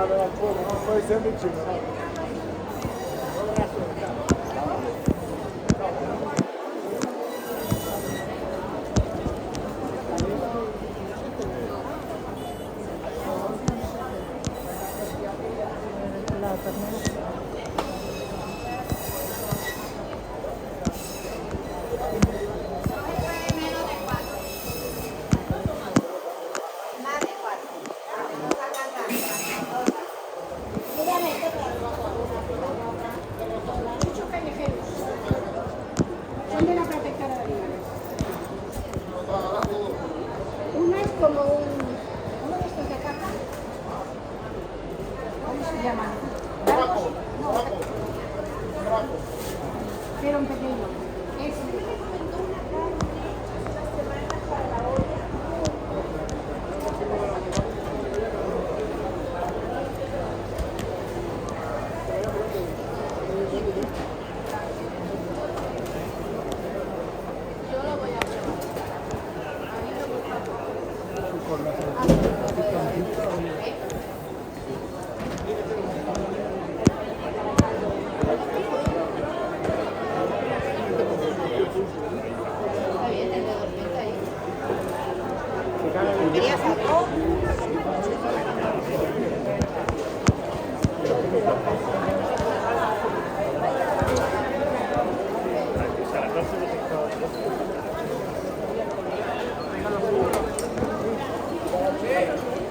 puede ser muy chido. Son de la protectora de animales. Una es como uno de estos de caja. ¿Cómo se llaman? ¿Largos? No, pero un pequeño. Es ¿querías algo?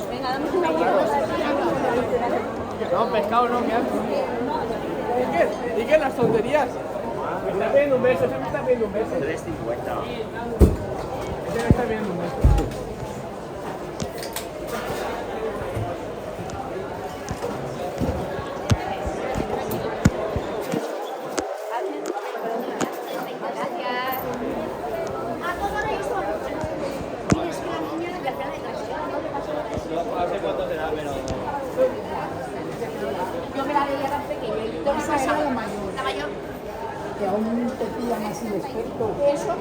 Venga, dame una No, pescado no, me hace. ¿Y qué las tonterías? Me está pidiendo un beso, ese me está pidiendo un beso. 3.50. Ese me está pidiendo un beso. No sé cuánto será, pero... Yo me la veía tan pequeña y yo Esa era la mayor, la mayor. que aún te pillan así de experto. Eso,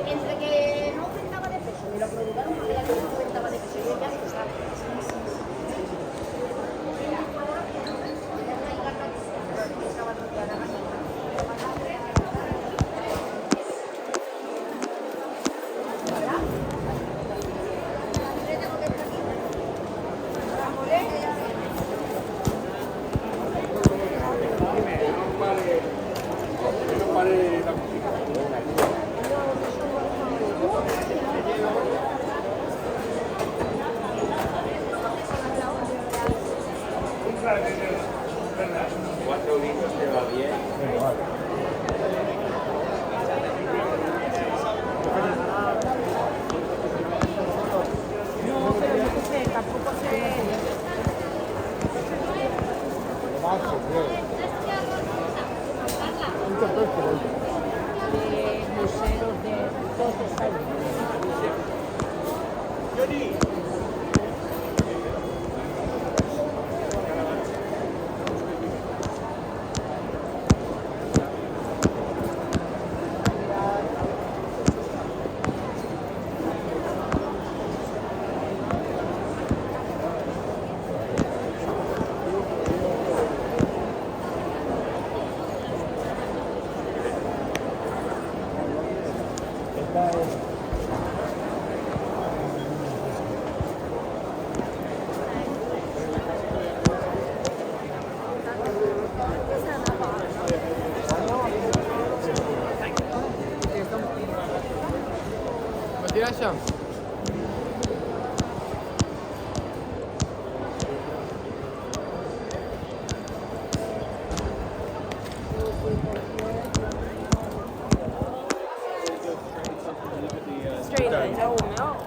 entre que no aumentaba de peso, me lo preguntaron porque ya no aumentaba de peso, yo ya lo sabía. Cuatro litros te va bien. No, pero yo qué sé, tampoco sé. De museos de todos los países. ¿Me tiras ya? Straight line, no, no.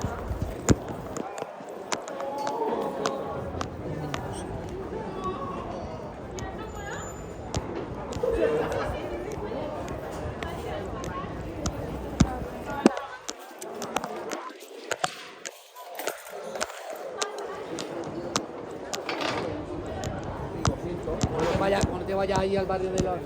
Cuando te vayas ahí al barrio de la